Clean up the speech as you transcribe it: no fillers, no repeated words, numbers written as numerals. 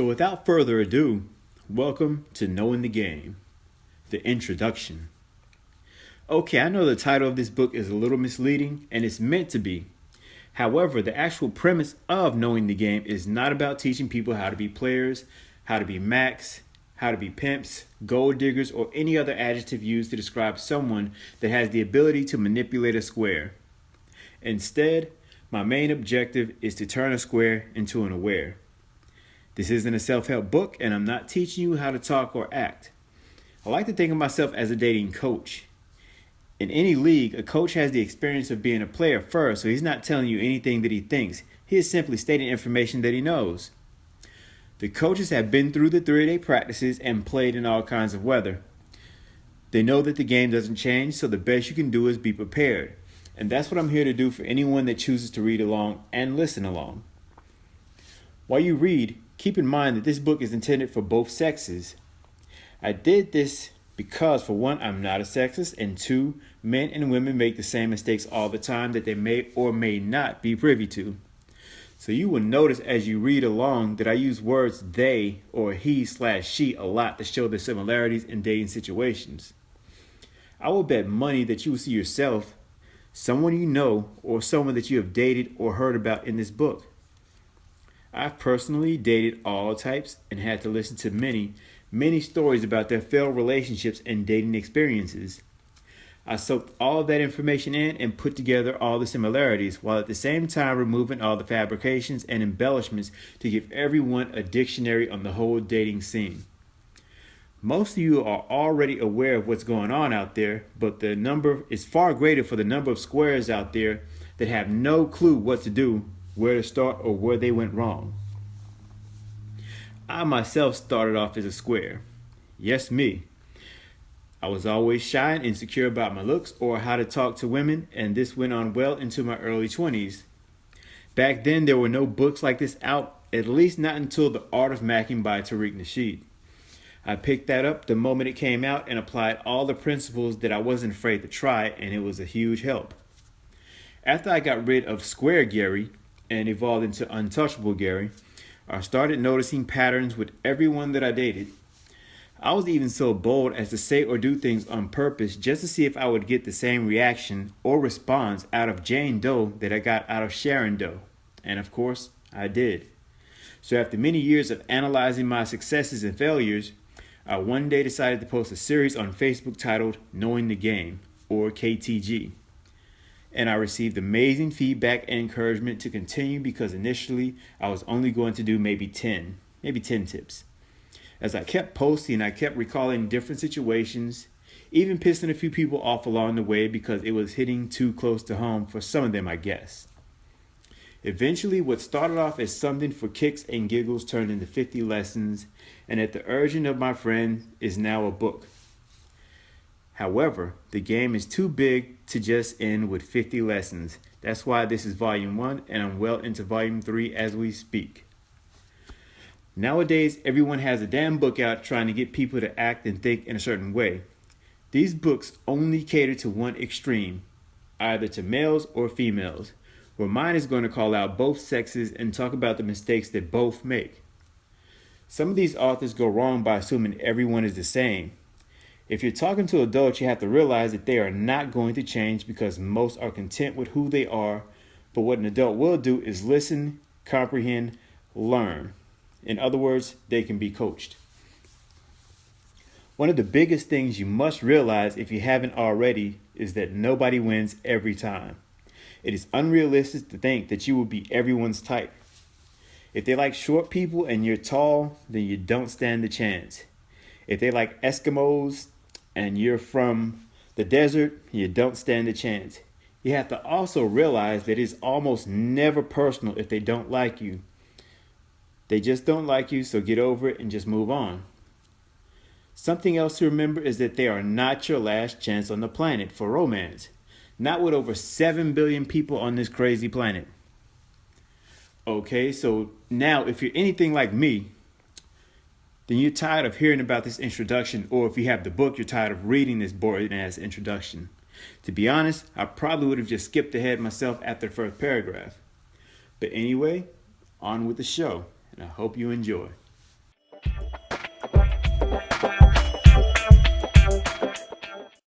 So without further ado, welcome to Knowing the Game, the introduction. Okay, I know the title of this book is a little misleading, and it's meant to be. However, the actual premise of Knowing the Game is not about teaching people how to be players, how to be max, how to be pimps, gold diggers, or any other adjective used to describe someone that has the ability to manipulate a square. Instead, my main objective is to turn a square into an aware. This isn't a self-help book, and I'm not teaching you how to talk or act. I like to think of myself as a dating coach. In any league, a coach has the experience of being a player first, so he's not telling you anything that he thinks. He is simply stating information that he knows. The coaches have been through the 3-day practices and played in all kinds of weather. They know that the game doesn't change, so the best you can do is be prepared. And that's what I'm here to do for anyone that chooses to read along and listen along. While you read, keep in mind that this book is intended for both sexes. I did this because, for one, I'm not a sexist, and two, men and women make the same mistakes all the time that they may or may not be privy to. So you will notice as you read along that I use words they or he/she a lot to show the similarities in dating situations. I will bet money that you will see yourself, someone you know, or someone that you have dated or heard about in this book. I've personally dated all types and had to listen to many stories about their failed relationships and dating experiences. I soaked all of that information in and put together all the similarities, while at the same time removing all the fabrications and embellishments to give everyone a dictionary on the whole dating scene. Most of you are already aware of what's going on out there, but the number is far greater for the number of squares out there that have no clue what to do, where to start, or where they went wrong. I myself started off as a square. Yes, me. I was always shy and insecure about my looks or how to talk to women, and this went on well into my early 20s. Back then, there were no books like this out, at least not until The Art of Macking by Tariq Nasheed. I picked that up the moment it came out and applied all the principles that I wasn't afraid to try, and it was a huge help. After I got rid of Square Gary and evolved into Untouchable Gary, I started noticing patterns with everyone that I dated. I was even so bold as to say or do things on purpose just to see if I would get the same reaction or response out of Jane Doe that I got out of Sharon Doe. And of course, I did. So after many years of analyzing my successes and failures, I one day decided to post a series on Facebook titled Knowing the Game, or KTG. And I received amazing feedback and encouragement to continue because initially I was only going to do maybe 10 tips. As I kept posting, I kept recalling different situations, even pissing a few people off along the way because it was hitting too close to home for some of them, I guess. Eventually, what started off as something for kicks and giggles turned into 50 lessons, and at the urging of my friend is now a book. However, the game is too big to just end with 50 lessons. That's why this is volume 1, and I'm well into volume 3 as we speak. Nowadays, everyone has a damn book out trying to get people to act and think in a certain way. These books only cater to one extreme, either to males or females, where mine is going to call out both sexes and talk about the mistakes that both make. Some of these authors go wrong by assuming everyone is the same. If you're talking to adults, you have to realize that they are not going to change because most are content with who they are, but what an adult will do is listen, comprehend, learn. In other words, they can be coached. One of the biggest things you must realize if you haven't already is that nobody wins every time. It is unrealistic to think that you will be everyone's type. If they like short people and you're tall, then you don't stand a chance. If they like Eskimos and you're from the desert, you don't stand a chance. You have to also realize that it's almost never personal if they don't like you. They just don't like you, so get over it and just move on. Something else to remember is that they are not your last chance on the planet for romance. Not with over 7 billion people on this crazy planet. Okay, so now if you're anything like me, then you're tired of hearing about this introduction, or if you have the book, you're tired of reading this boring ass introduction. To be honest, I probably would have just skipped ahead myself after the first paragraph. But anyway, on with the show, and I hope you enjoy.